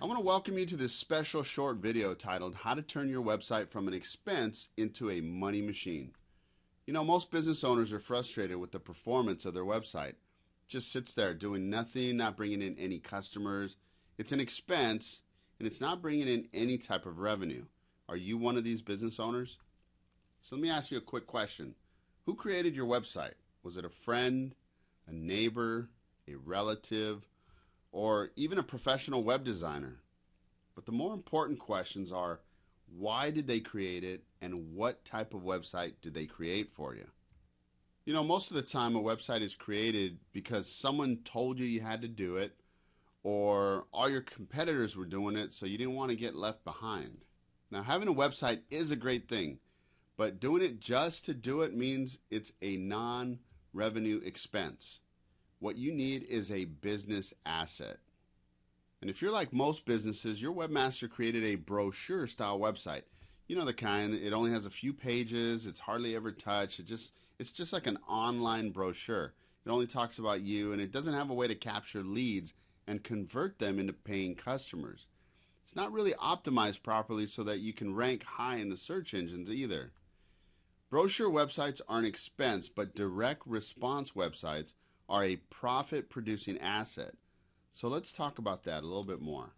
want to welcome you to this special short video titled How to Turn Your Website from an Expense into a Money Machine. You know, most business owners are frustrated with the performance of their website. It just sits there doing nothing, not bringing in any customers. It's an expense and it's not bringing in any type of revenue. Are you one of these business owners? So let me ask you a quick question. Who created your website? Was it a friend, a neighbor, a relative, or even a professional web designer? But the more important questions are, why did they create it and what type of website did they create for you? You know, most of the time a website is created because someone told you you had to do it, or all your competitors were doing it, so you didn't want to get left behind. Now, having a website is a great thing, but doing it just to do it means it's a non-revenue expense. What you need is a business asset. And if you're like most businesses, your webmaster created a brochure style website. You know the kind, it only has a few pages, it's hardly ever touched, it's just like an online brochure. It only talks about you and it doesn't have a way to capture leads and convert them into paying customers. It's not really optimized properly so that you can rank high in the search engines either. Brochure websites are an expense, but direct response websites are a profit-producing asset. So let's talk about that a little bit more.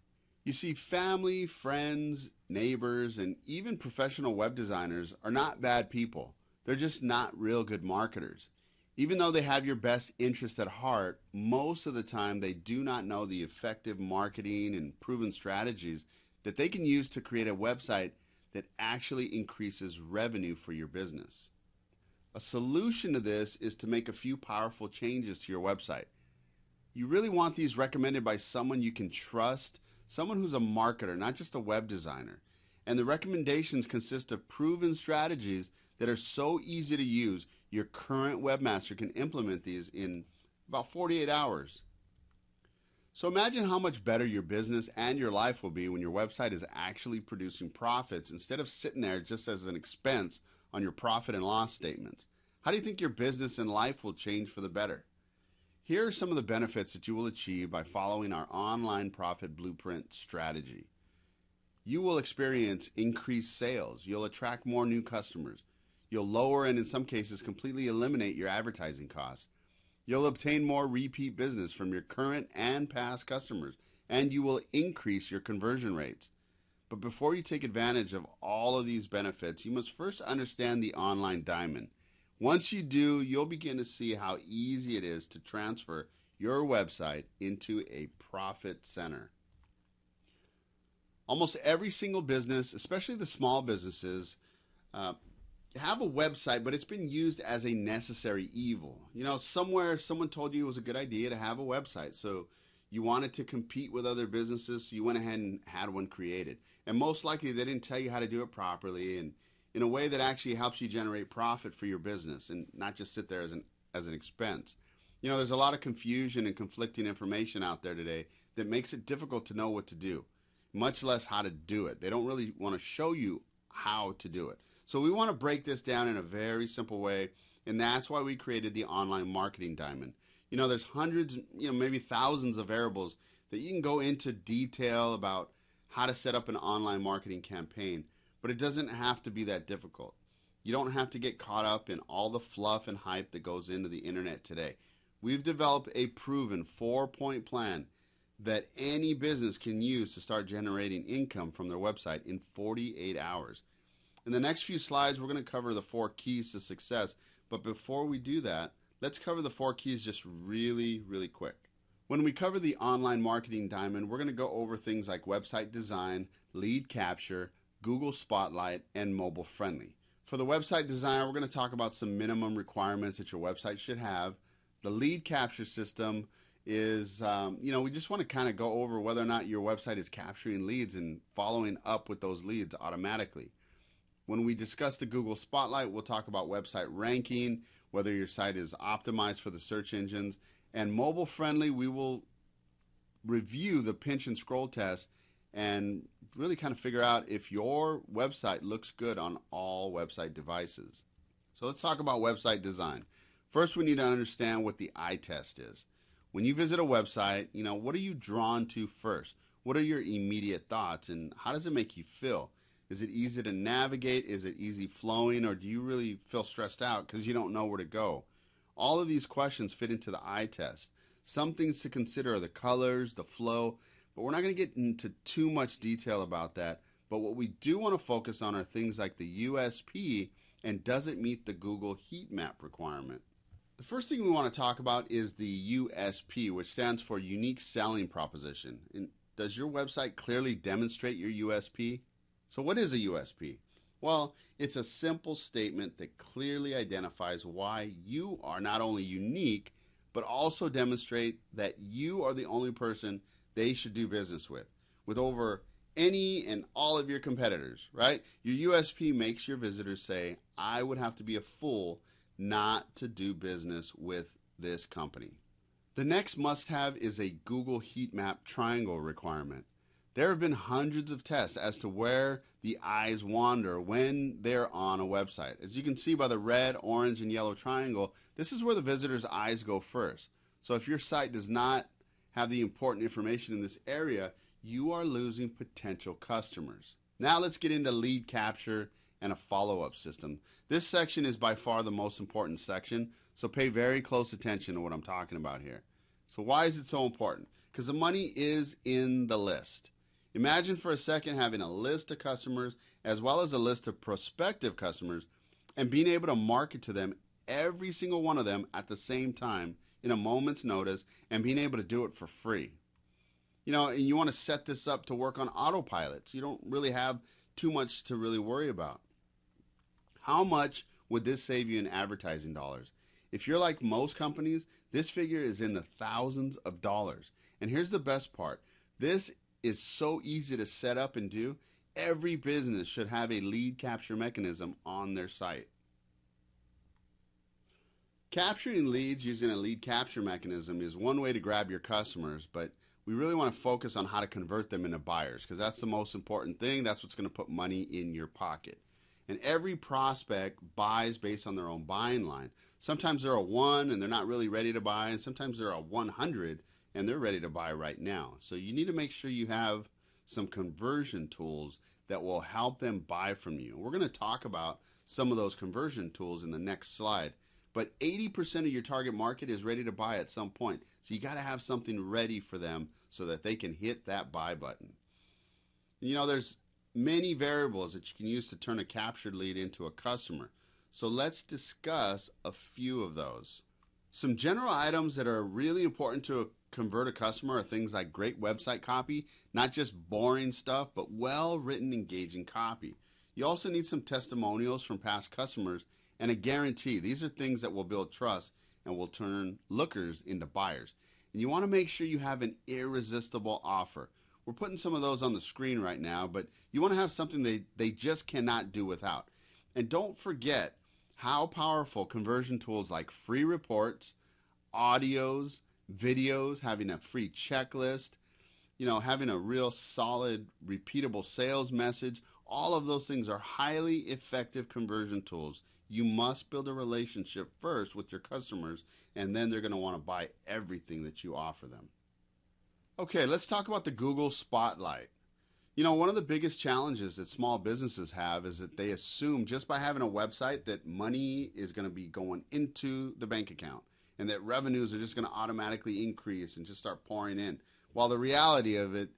You see, family, friends, neighbors, and even professional web designers are not bad people. They're just not real good marketers. Even though they have your best interest at heart, most of the time they do not know the effective marketing and proven strategies that they can use to create a website that actually increases revenue for your business. A solution to this is to make a few powerful changes to your website. You really want these recommended by someone you can trust, someone who's a marketer, not just a web designer. And the recommendations consist of proven strategies that are so easy to use, your current webmaster can implement these in about 48 hours. So imagine how much better your business and your life will be when your website is actually producing profits instead of sitting there just as an expense on your profit and loss statements. How do you think your business and life will change for the better? Here are some of the benefits that you will achieve by following our online profit blueprint strategy. You will experience increased sales. You'll attract more new customers. You'll lower and in some cases completely eliminate your advertising costs. You'll obtain more repeat business from your current and past customers, and you will increase your conversion rates. But before you take advantage of all of these benefits, you must first understand the online diamond. Once you do, you'll begin to see how easy it is to transfer your website into a profit center. Almost every single business, especially the small businesses, have a website, but it's been used as a necessary evil. You know, somewhere someone told you it was a good idea to have a website, so you wanted to compete with other businesses, so you went ahead and had one created. And most likely they didn't tell you how to do it properly and in a way that actually helps you generate profit for your business and not just sit there as an expense. You know, there's a lot of confusion and conflicting information out there today that makes it difficult to know what to do, much less how to do it. They don't really want to show you how to do it. So we want to break this down in a very simple way, and that's why we created the online marketing diamond. You know, there's hundreds, maybe thousands of variables that you can go into detail about how to set up an online marketing campaign, but it doesn't have to be that difficult. You don't have to get caught up in all the fluff and hype that goes into the internet today. We've developed a proven 4-point plan that any business can use to start generating income from their website in 48 hours. In the next few slides, we're going to cover the 4 keys to success. But before we do that, let's cover the 4 keys just really, really quick. When we cover the online marketing diamond, we're going to go over things like website design, lead capture, Google Spotlight, and mobile friendly. For the website design, we're going to talk about some minimum requirements that your website should have. The lead capture system is, we just want to kind of go over whether or not your website is capturing leads and following up with those leads automatically. When we discuss the Google Spotlight, we'll talk about website ranking, whether your site is optimized for the search engines, and mobile friendly, we will review the pinch and scroll test and really kind of figure out if your website looks good on all website devices. So let's talk about website design. First, we need to understand what the eye test is. When you visit a website, what are you drawn to first? What are your immediate thoughts, and how does it make you feel? Is it easy to navigate? Is it easy flowing, or do you really feel stressed out because you don't know where to go? All of these questions fit into the eye test. Some things to consider are the colors, the flow, but we're not going to get into too much detail about that. But what we do want to focus on are things like the USP and does it meet the Google heat map requirement. The first thing we want to talk about is the USP, which stands for Unique Selling Proposition. And does your website clearly demonstrate your USP? So what is a USP? Well, it's a simple statement that clearly identifies why you are not only unique, but also demonstrate that you are the only person they should do business with over any and all of your competitors, right? Your USP makes your visitors say, I would have to be a fool not to do business with this company. The next must-have is a Google heat map triangle requirement. There have been hundreds of tests as to where the eyes wander when they're on a website. As you can see by the red, orange, and yellow triangle, this is where the visitor's eyes go first. So if your site does not have the important information in this area, you are losing potential customers. Now let's get into lead capture and a follow-up system. This section is by far the most important section, so pay very close attention to what I'm talking about here. So why is it so important? Because the money is in the list. Imagine for a second having a list of customers as well as a list of prospective customers and being able to market to them, every single one of them at the same time in a moment's notice, and being able to do it for free. You know, and you want to set this up to work on autopilot, so you don't really have too much to really worry about. How much would this save you in advertising dollars? If you're like most companies, this figure is in the thousands of dollars. And here's the best part. This is so easy to set up and do. Every business should have a lead capture mechanism on their site. Capturing leads using a lead capture mechanism is one way to grab your customers, but we really want to focus on how to convert them into buyers, because that's the most important thing. That's what's going to put money in your pocket. And every prospect buys based on their own buying line. Sometimes they're a 1 and they're not really ready to buy, and sometimes they're a 100 and they're ready to buy right now. So you need to make sure you have some conversion tools that will help them buy from you. We're going to talk about some of those conversion tools in the next slide. But 80% of your target market is ready to buy at some point. So you got to have something ready for them so that they can hit that buy button. You know, there's many variables that you can use to turn a captured lead into a customer. So let's discuss a few of those. Some general items that are really important to convert a customer are things like great website copy, not just boring stuff, but well-written, engaging copy. You also need some testimonials from past customers and a guarantee. These are things that will build trust and will turn lookers into buyers. And you want to make sure you have an irresistible offer. We're putting some of those on the screen right now, but you want to have something they just cannot do without. And don't forget how powerful conversion tools like free reports, audios, videos, having a free checklist, you know, having a real solid, repeatable sales message, all of those things are highly effective conversion tools. You must build a relationship first with your customers, and then they're going to want to buy everything that you offer them. Okay, let's talk about the Google Spotlight. You know, one of the biggest challenges that small businesses have is that they assume just by having a website that money is going to be going into the bank account and that revenues are just going to automatically increase and just start pouring in, while the reality of it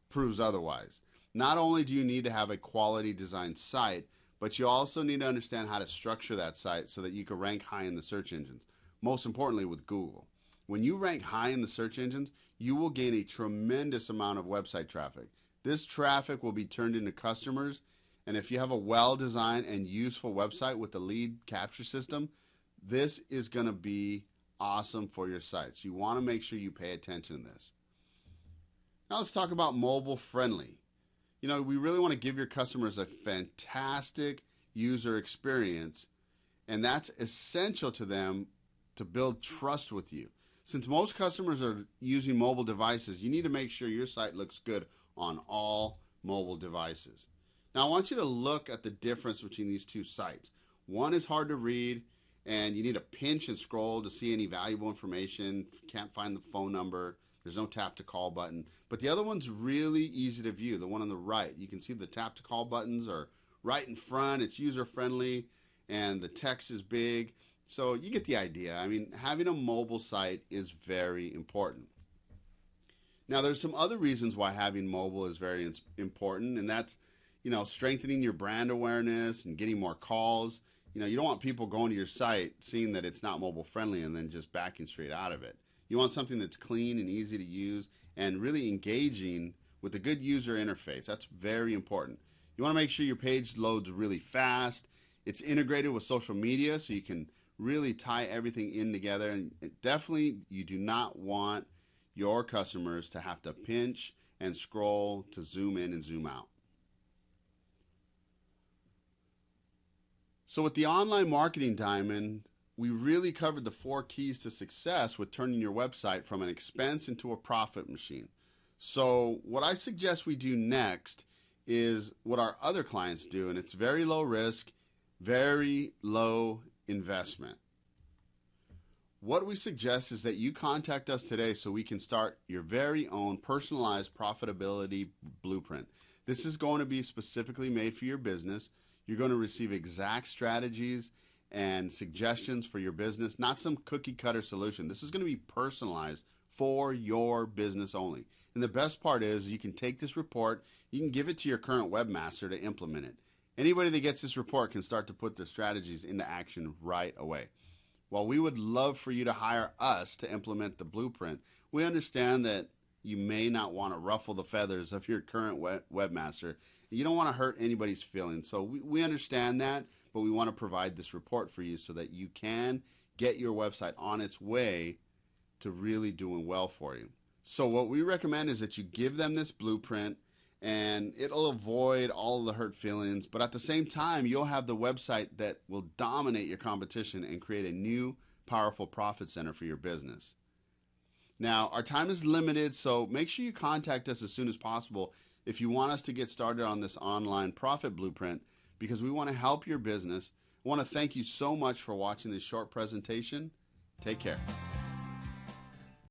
proves otherwise. Not only do you need to have a quality designed site, but you also need to understand how to structure that site so that you can rank high in the search engines. Most importantly with Google. When you rank high in the search engines, you will gain a tremendous amount of website traffic. This traffic will be turned into customers, and if you have a well-designed and useful website with a lead capture system, this is going to be awesome for your sites. You want to make sure you pay attention to this. Now let's talk about mobile friendly. You know, we really want to give your customers a fantastic user experience, and that's essential to them to build trust with you. Since most customers are using mobile devices, you need to make sure your site looks good on all mobile devices. Now I want you to look at the difference between these two sites. One is hard to read, and you need to pinch and scroll to see any valuable information. If you can't find the phone number, There's no tap to call button, but the other one's really easy to view. The one on the right, you can see the tap to call buttons are right in front. It's user friendly and the text is big. So you get the idea. I mean, having a mobile site is very important. Now, there's some other reasons why having mobile is very important, and that's, strengthening your brand awareness and getting more calls. You don't want people going to your site seeing that it's not mobile friendly and then just backing straight out of it. You want something that's clean and easy to use and really engaging with a good user interface. That's very important. You want to make sure your page loads really fast. It's integrated with social media so you can really tie everything in together. And definitely, you do not want your customers to have to pinch and scroll to zoom in and zoom out. So with the online marketing diamond, we really covered the 4 keys to success with turning your website from an expense into a profit machine. So what I suggest we do next is what our other clients do, and it's very low risk, very low investment. What we suggest is that you contact us today so we can start your very own personalized profitability blueprint. This is going to be specifically made for your business. You're going to receive exact strategies and suggestions for your business, not some cookie cutter solution. This is going to be personalized for your business only. And the best part is you can take this report, you can give it to your current webmaster to implement it. Anybody that gets this report can start to put their strategies into action right away. While we would love for you to hire us to implement the blueprint, we understand that you may not want to ruffle the feathers of your current webmaster. You don't want to hurt anybody's feelings. So we understand that, but we want to provide this report for you so that you can get your website on its way to really doing well for you. So what we recommend is that you give them this blueprint, and it'll avoid all of the hurt feelings, but at the same time, you'll have the website that will dominate your competition and create a new, powerful profit center for your business. Now, our time is limited, so make sure you contact us as soon as possible if you want us to get started on this online profit blueprint, because we want to help your business. I want to thank you so much for watching this short presentation. Take care.